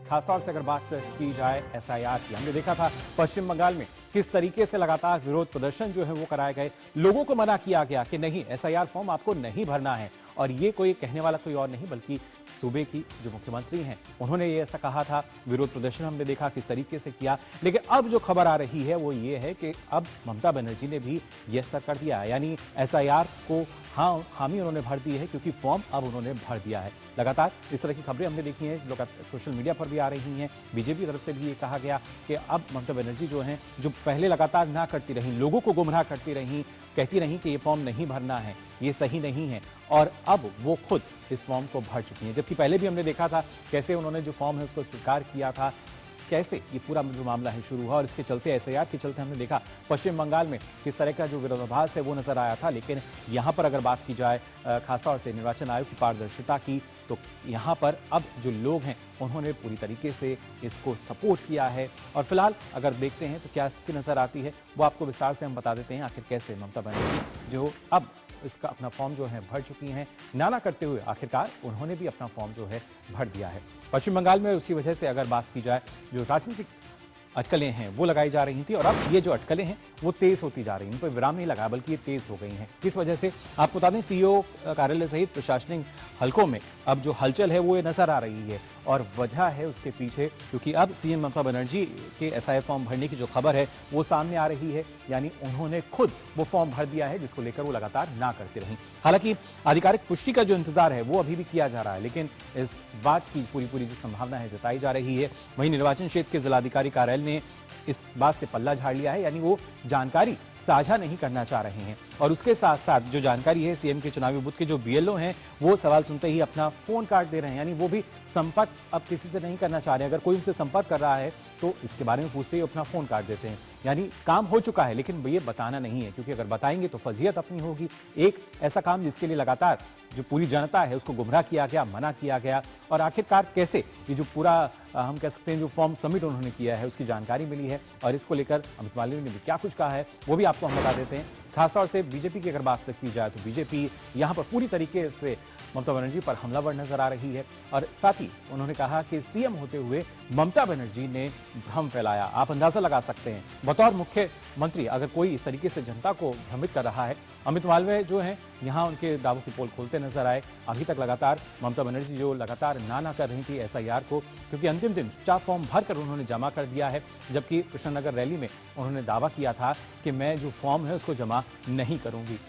खासतौर से अगर बात की जाए एसआईआर की, हमने देखा था पश्चिम बंगाल में किस तरीके से लगातार विरोध प्रदर्शन जो है वो कराए गए, लोगों को मना किया गया कि नहीं, एसआईआर फॉर्म आपको नहीं भरना है। और ये कोई कहने वाला कोई और नहीं बल्कि सूबे की जो मुख्यमंत्री हैं, उन्होंने ये ऐसा कहा था। विरोध प्रदर्शन हमने देखा किस तरीके से किया। लेकिन अब जो खबर आ रही है वो ये है कि अब ममता बनर्जी ने भी ये असर कर दिया है, यानी एसआईआर को हामी उन्होंने भर दी है, क्योंकि फॉर्म अब उन्होंने भर दिया है। लगातार इस तरह की खबरें हमने देखी हैं, सोशल मीडिया पर भी आ रही हैं। बीजेपी की तरफ से भी ये कहा गया कि अब ममता बनर्जी जो हैं, जो पहले लगातार ना करती रहीं, लोगों को गुमराह करती रहीं, कहती रहीं कि ये फॉर्म नहीं भरना है, ये सही नहीं है, और अब वो खुद इस फॉर्म को भर चुकी हैं। जबकि पहले भी हमने देखा था कैसे उन्होंने जो फॉर्म है उसको स्वीकार किया था, कैसे ये पूरा जो मामला है शुरू हुआ, और इसके चलते एसआईआर के चलते हमने देखा पश्चिम बंगाल में किस तरह का जो विरोधाभास है वो नजर आया था। लेकिन यहाँ पर अगर बात की जाए खासतौर से निर्वाचन आयोग की पारदर्शिता की, तो यहाँ पर अब जो लोग हैं उन्होंने पूरी तरीके से इसको सपोर्ट किया है। और फिलहाल अगर देखते हैं तो क्या स्थिति नजर आती है वो आपको विस्तार से हम बता देते हैं। आखिर कैसे ममता बनर्जी जो अब इसका अपना फॉर्म जो है भर चुकी हैं, नाना करते हुए आखिरकार उन्होंने भी अपना फॉर्म जो है भर दिया है। पश्चिम बंगाल में उसी वजह से अगर बात की जाए, जो राजनीतिक अटकलें हैं वो लगाई जा रही थी, और अब ये जो अटकलें हैं वो तेज होती जा रही हैं, इन पर विराम नहीं लगा बल्कि ये तेज हो गई हैं। किस वजह से आपको बता दें, सीईओ कार्यालय सहित प्रशासनिक हलकों में अब जो हलचल है वो ये नजर आ रही है, और वजह है उसके पीछे क्योंकि अब सीएम ममता बनर्जी के एसआईआर फॉर्म भरने की जो खबर है वो सामने आ रही है, यानी उन्होंने खुद वो फॉर्म भर दिया है, जिसको लेकर वो लगातार ना करती रहीं। हालांकि आधिकारिक पुष्टि का जो इंतजार है वो अभी भी किया जा रहा है, लेकिन इस बात की पूरी जो संभावना है जताई जा रही है। वहीं निर्वाचन क्षेत्र के जिलाधिकारी कार्यालय ने इस बात से पल्ला झाड़ लिया है, यानी वो जानकारी साझा नहीं करना चाह रहे हैं, और उसके साथ साथ जो जानकारी है सीएम के चुनावी बूथ के जो बीएलओ हैं वो सवाल सुनते ही अपना फोन काट दे रहे हैं, यानी वो भी संपर्क अब किसी से नहीं करना चाह रहे हैं। अगर कोई उनसे संपर्क कर रहा है तो इसके बारे में पूछते ही अपना फोन काट देते हैं, यानी काम हो चुका है लेकिन ये बताना नहीं है, क्योंकि अगर बताएंगे तो फजीहत अपनी होगी। एक ऐसा काम जिसके लिए लगातार जो पूरी जनता है उसको गुमराह किया गया, मना किया गया, और आखिरकार कैसे ये जो पूरा हम कह सकते हैं जो फॉर्म सबमिट उन्होंने किया है उसकी जानकारी मिली है, और इसको लेकर अमित मालवीय ने भी क्या कुछ कहा है वो भी आपको हम बता देते हैं। खासतौर से बीजेपी की अगर बात की जाए तो बीजेपी यहाँ पर पूरी तरीके से ममता बनर्जी पर हमलावर नजर आ रही है, और साथ ही उन्होंने कहा कि सीएम होते हुए ममता बनर्जी ने भ्रम फैलाया। आप अंदाजा लगा सकते हैं, बतौर मुख्यमंत्री अगर कोई इस तरीके से जनता को भ्रमित कर रहा है। अमित मालवीय जो हैं यहाँ उनके दावों की पोल खोलते नजर आए। अभी तक लगातार ममता बनर्जी जो लगातार ना कर रही थी एसआईआर को, क्योंकि अंतिम दिन चुपचाप फॉर्म भरकर उन्होंने जमा कर दिया है, जबकि कृष्णनगर रैली में उन्होंने दावा किया था कि मैं जो फॉर्म है उसको जमा नहीं करूंगी।